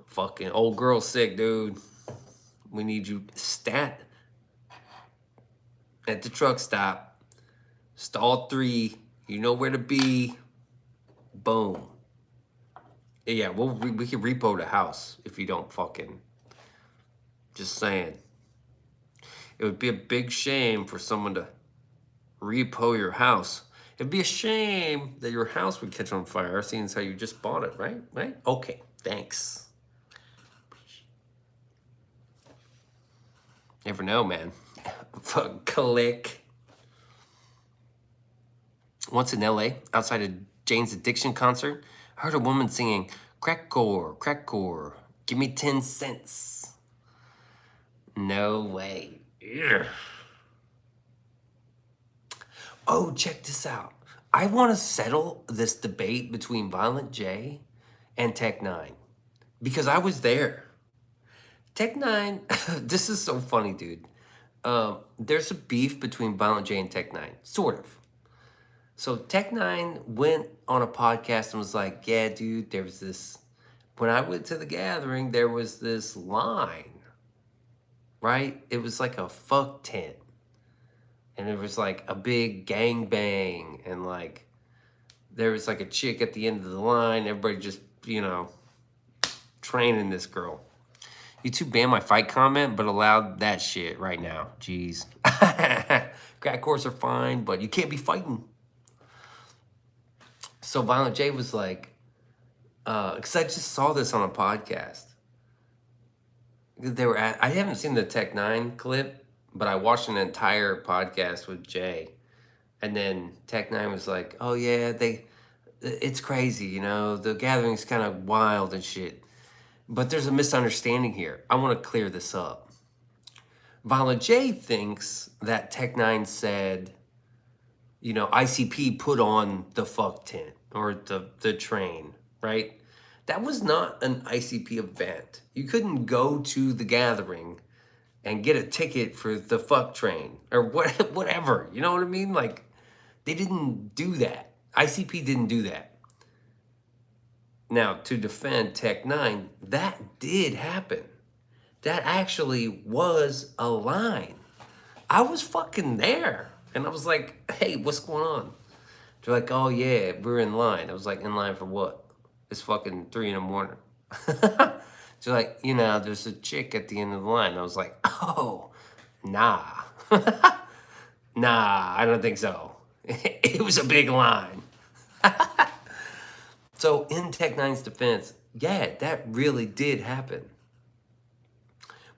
fucking old girl sick, dude. We need you stat at the truck stop. Stall 3, you know where to be. Boom. Yeah, we can repo the house if you don't fucking Just saying. It would be a big shame for someone to repo your house. It'd be a shame that your house would catch on fire, seeing as how you just bought it, right? Right? Okay, thanks. Never know, man. Fuck, click. Once in LA, outside a Jane's Addiction concert, I heard a woman singing, crackcore, give me 10 cents. No way. Ugh. Oh, check this out. I want to settle this debate between Violent J and Tech Nine because I was there. Tech Nine, this is so funny, dude. There's a beef between Violent J and Tech Nine, sort of. So Tech Nine went on a podcast and was like, "Yeah, dude, there was this. When I went to the gathering, there was this line, right? It was like a fuck tent, and it was like a big gang bang, and like there was like a chick at the end of the line. Everybody just, training this girl. YouTube banned my fight comment, but allowed that shit right now. Jeez. Crack course are fine, but you can't be fighting." So Violent J was like, because I just saw this on a podcast. I haven't seen the Tech Nine clip, but I watched an entire podcast with Jay. And then Tech Nine was like, "Oh yeah, it's crazy, the gathering's kind of wild and shit. But there's a misunderstanding here. I want to clear this up." Violent J thinks that Tech Nine said, ICP put on the fuck tent or the train, right? That was not an ICP event. You couldn't go to the gathering and get a ticket for the fuck train or whatever. You know what I mean? Like, they didn't do that. ICP didn't do that. Now, to defend Tech Nine, that did happen. That actually was a line. I was fucking there. And I was like, "Hey, what's going on?" They're like, "Oh yeah, we're in line." I was like, "In line for what?" It's fucking 3 a.m. So like, there's a chick at the end of the line. I was like, "Oh, nah." Nah, I don't think so. It was a big line. So in Tech Nine's defense, yeah, that really did happen.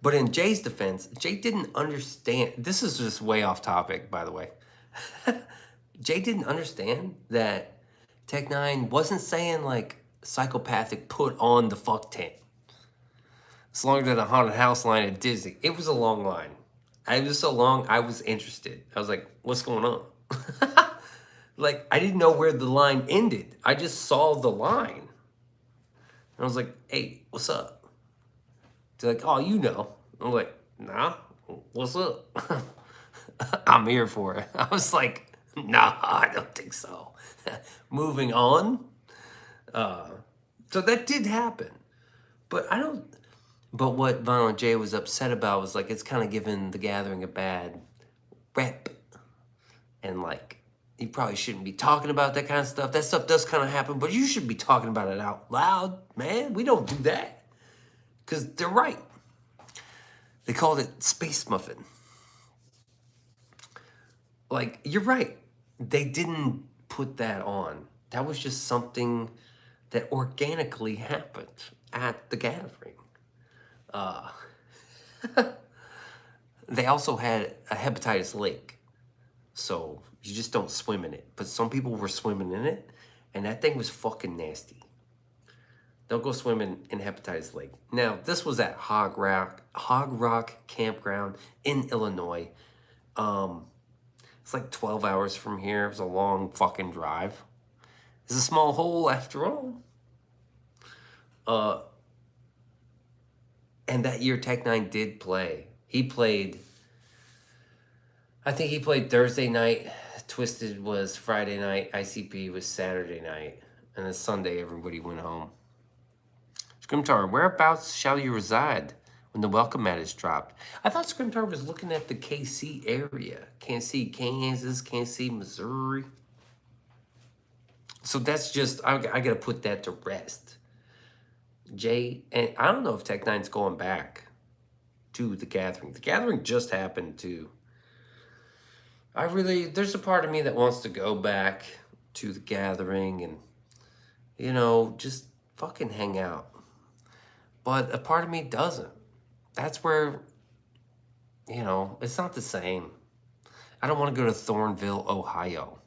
But in Jay's defense, Jay didn't understand. This is just way off topic, by the way. Jay didn't understand that Tech Nine wasn't saying like psychopathic put on the fuck tent. It's longer than a haunted house line at Disney. It was a long line. It was so long, I was interested. I was like, "What's going on?" Like, I didn't know where the line ended. I just saw the line. And I was like, "Hey, what's up?" They're like, "Oh, you know." I'm like, "Nah, what's up?" I'm here for it. I was like, "Nah, I don't think so." Moving on. So that did happen. But but what Violent J was upset about was like, it's kind of giving the gathering a bad rep. And like, you probably shouldn't be talking about that kind of stuff. That stuff does kind of happen, but you should be talking about it out loud, man. We don't do that. Because they're right. They called it Space Muffin. Like, you're right. They didn't put that on. That was just something that organically happened at the gathering. They also had a hepatitis lake. So you just don't swim in it. But some people were swimming in it, and that thing was fucking nasty. Don't go swimming in Hepatitis Lake. Now, this was at Hog Rock Campground in Illinois. It's like 12 hours from here. It was a long fucking drive. It's a small hole after all. And that year, Tech Nine did play. I think he played Thursday night. Twisted was Friday night. ICP was Saturday night. And then Sunday, everybody went home. Scrimtar, whereabouts shall you reside when the welcome mat is dropped? I thought Scrimtar was looking at the KC area. Can't see Kansas, can't see Missouri. So that's just, I got to put that to rest. Jay, and I don't know if Tech Nine's going back. to the gathering. The gathering just happened too. There's a part of me that wants to go back to the gathering and, just fucking hang out. But a part of me doesn't. That's where, it's not the same. I don't want to go to Thornville, Ohio.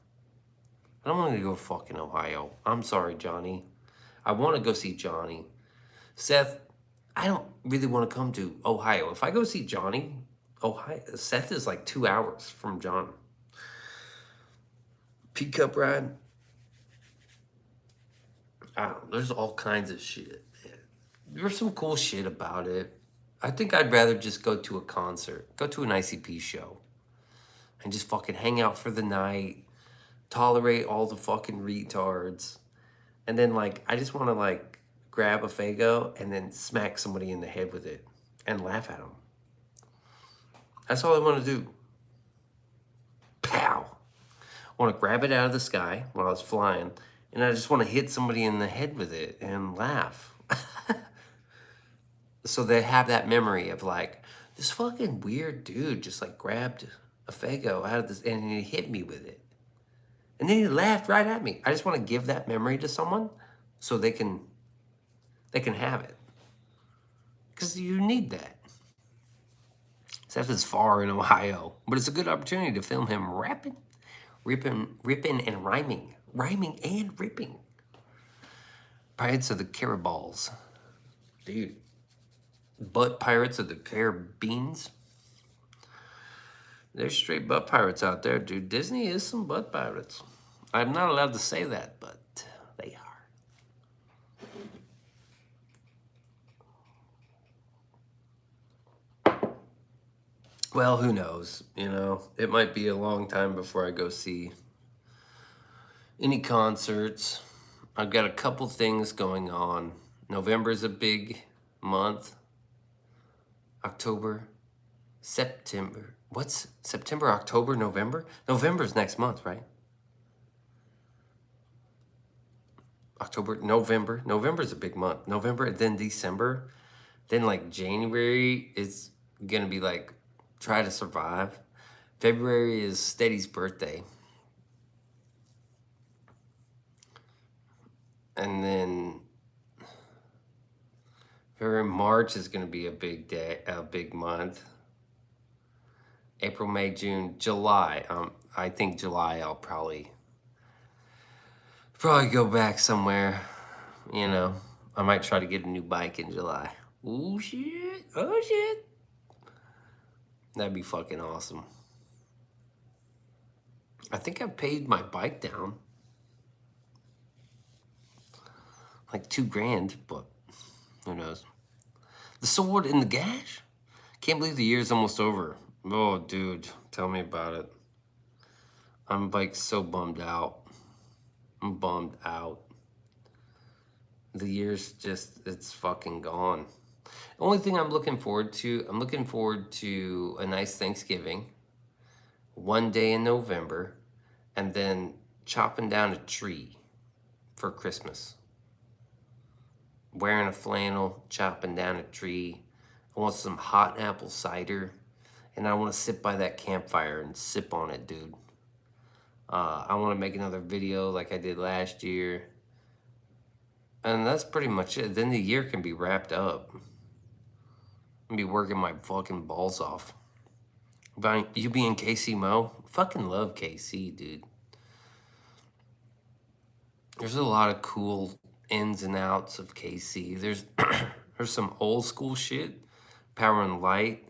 I don't want to go to fucking Ohio. I'm sorry, Johnny. I want to go see Johnny. Seth, I don't really want to come to Ohio. If I go see Johnny, Seth is like 2 hours from John. Pickup ride. I don't know, there's all kinds of shit. There's some cool shit about it. I think I'd rather just go to a concert, go to an ICP show, and just fucking hang out for the night, tolerate all the fucking retards, and then I just want to grab a Fago and then smack somebody in the head with it and laugh at them. That's all I want to do. Pow! I want to grab it out of the sky while I was flying, and I just want to hit somebody in the head with it and laugh. So they have that memory of this fucking weird dude just grabbed a Fago out of this and he hit me with it. And then he laughed right at me. I just want to give that memory to someone so they can have it. Because you need that. Seth is far in Ohio, but it's a good opportunity to film him rapping, ripping and rhyming. Rhyming and ripping. Pirates of the Caraballs. Dude. Butt Pirates of the Caribbeans. There's straight butt pirates out there, dude. Disney is some butt pirates. I'm not allowed to say that, but they are. Well, who knows? It might be a long time before I go see any concerts. I've got a couple things going on. November is a big month. October, September. What's September, October, November? November's next month, right? October, November. November's a big month. November, then December. Then January is gonna be try to survive. February is Steady's birthday. And then March is gonna be a big day, a big month. April, May, June, July. I think July I'll probably go back somewhere. I might try to get a new bike in July. Oh shit! Oh shit! That'd be fucking awesome. I think I paid my bike down. $2,000, but who knows? The sword in the gash? Can't believe the year's almost over. Oh, dude, tell me about it. I'm so bummed out. I'm bummed out. The year's it's fucking gone. The only thing I'm looking forward to a nice Thanksgiving, one day in November, and then chopping down a tree for Christmas. Wearing a flannel, chopping down a tree. I want some hot apple cider, and I want to sit by that campfire and sip on it, dude. I want to make another video like I did last year. And that's pretty much it. Then the year can be wrapped up. I'll be working my fucking balls off. You be in KC Mo? Fucking love KC, dude. There's a lot of cool ins and outs of KC. There's some old school shit. Power and Light.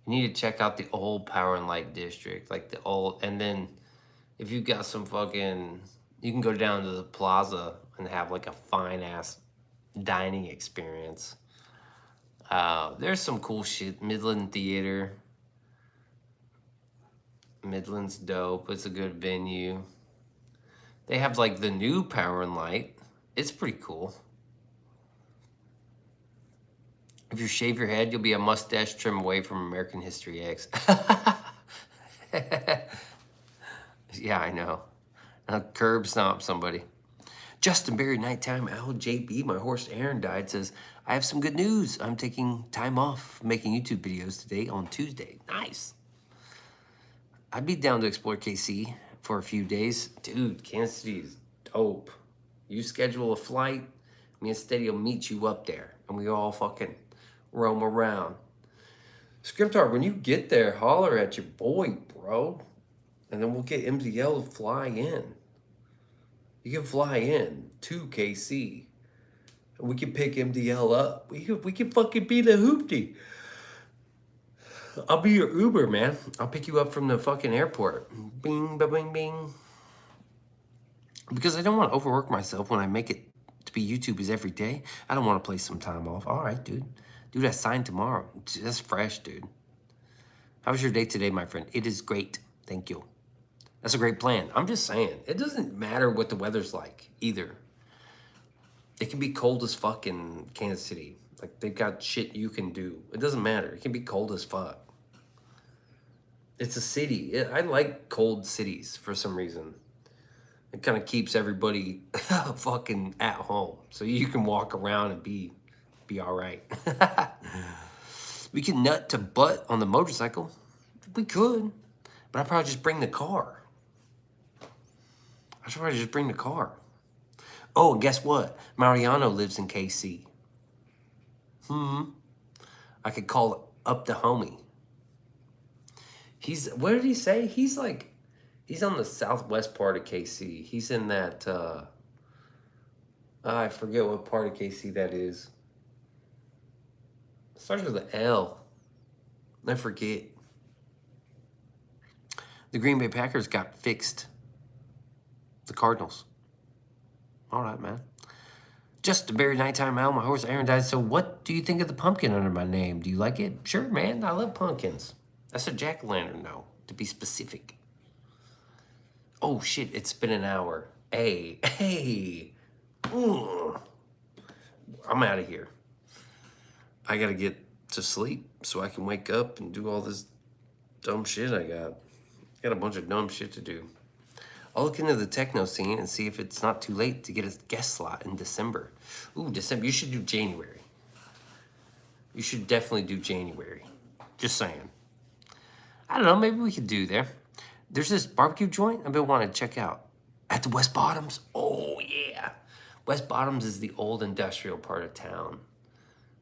You need to check out the old Power and Light district. And then if you got some fucking, you can go down to the plaza and have a fine ass dining experience. There's some cool shit. Midland Theater. Midland's dope. It's a good venue. They have the new Power and Light. It's pretty cool. If you shave your head, you'll be a mustache trim away from American History X. Yeah, I know. I'll curb stomp somebody. Justin Berry, Nighttime Owl, JB, my horse Aaron died, says, I have some good news. I'm taking time off making YouTube videos today on Tuesday. Nice. I'd be down to explore KC for a few days. Dude, Kansas City is dope. You schedule a flight, me and Steady will meet you up there, and we all fucking roam around. Scriptar, when you get there, holler at your boy, bro. And then we'll get MDL to fly in. You can fly in to KC. And we can pick MDL up. We can fucking be the hoopty. I'll be your Uber, man. I'll pick you up from the fucking airport. Bing, ba, bing, bing. Because I don't want to overwork myself when I make it to be YouTubers every day. I don't want to play some time off. All right, dude. Dude, I signed tomorrow. That's fresh, dude. How was your day today, my friend? It is great. Thank you. That's a great plan. I'm just saying, it doesn't matter what the weather's like either. It can be cold as fuck in Kansas City. Like, they've got shit you can do. It doesn't matter. It can be cold as fuck. It's a city. I like cold cities for some reason. It kind of keeps everybody fucking at home. So you can walk around and be all right. We can nut to butt on the motorcycle. We could. But I'd probably just bring the car. I should probably just bring the car. Oh, guess what? Mariano lives in KC. I could call up the homie. What did he say? He's on the southwest part of KC. He's in that, I forget what part of KC that is. It starts with an L. I forget. The Green Bay Packers got fixed. The Cardinals. All right, man. Just a very nighttime owl. My horse Aaron died. So what do you think of the pumpkin under my name? Do you like it? Sure, man. I love pumpkins. That's a jack-o'-lantern, though, to be specific. Oh, shit. It's been an hour. Hey. I'm out of here. I got to get to sleep so I can wake up and do all this dumb shit I got. Got a bunch of dumb shit to do. I'll look into the techno scene and see if it's not too late to get a guest slot in December. Ooh, December. You should do January. You should definitely do January. Just saying. I don't know. Maybe we could do there. There's this barbecue joint I've been wanting to check out. At the West Bottoms. Oh, yeah. West Bottoms is the old industrial part of town.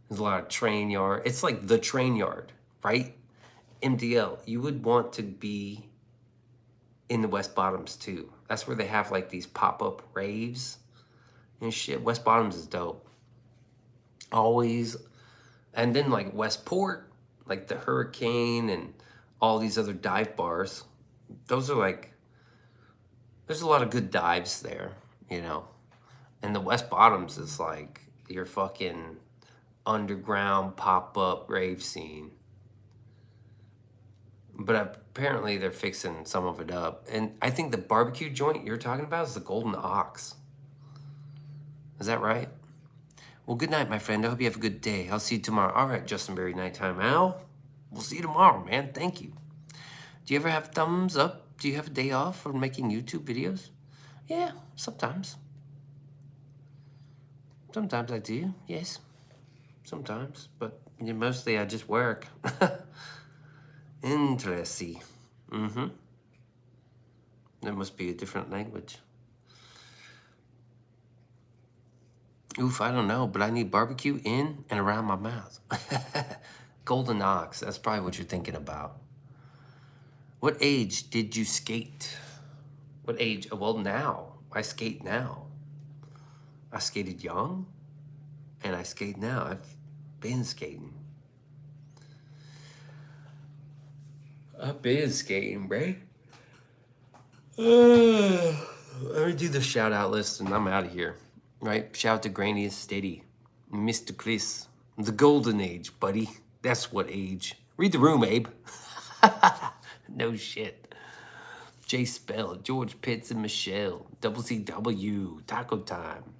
There's a lot of train yard. It's like the train yard, right? MDL, you would want to be in the West Bottoms too. That's where they have like these pop-up raves and shit. West Bottoms is dope. Always. And then like Westport, like the Hurricane and all these other dive bars. Those are like, there's a lot of good dives there, you know. And the West Bottoms is like your fucking underground pop-up rave scene. But apparently they're fixing some of it up. And I think the barbecue joint you're talking about is the Golden Ox. Is that right? Well, good night, my friend. I hope you have a good day. I'll see you tomorrow. All right, Justin Berry, Nighttime Owl. We'll see you tomorrow, man. Thank you. Do you ever have thumbs up? Do you have a day off from making YouTube videos? Yeah, sometimes. Sometimes I do, yes. Sometimes, but mostly I just work. Interesting. That must be a different language. Oof, I don't know, but I need barbecue in and around my mouth. Golden Ox, that's probably what you're thinking about. What age did you skate? What age? Well, now. I skate now. I skated young, and I skate now. I've been skating. I've been skating, bro. Let me do the shout out list and I'm out of here. Right? Shout out to Granny and Steady, Mr. Chris. The golden age, buddy. That's what age. Read the room, Abe. No shit. Jay Spell, George Pitts and Michelle, Double CW, Taco Time.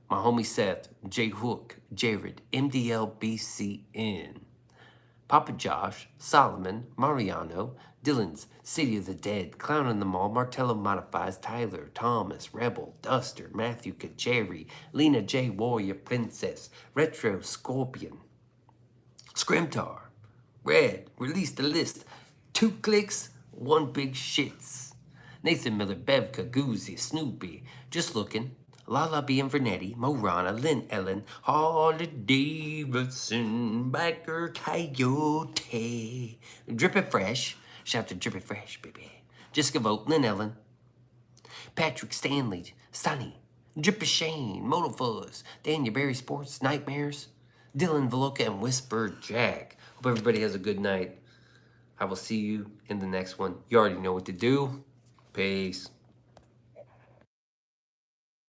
My homie Seth, J Hook, Jared, MDL BCN. Papa Josh, Solomon, Mariano, Dylan's City of the Dead, Clown in the Mall, Martello Modifies, Tyler, Thomas, Rebel, Duster, Matthew Kacheri, Lena J. Warrior Princess, Retro Scorpion, Scrimtar, Red, Release the List, 2 clicks, 1 big shits. Nathan Miller, Bevka, Goozy, Snoopy, Just Looking, Lala B. and Vernetti, Morana, Lynn Ellen, Harley Davidson, Biker Coyote, Drippin' Fresh, shout to Drippin' Fresh, baby. Jessica Vogt, Lynn Ellen, Patrick Stanley, Sonny, Drippin' Shane, Motofuzz, Daniel Barry Sports, Nightmares, Dylan Veloka, and Whisper Jack. Hope everybody has a good night. I will see you in the next one. You already know what to do. Peace.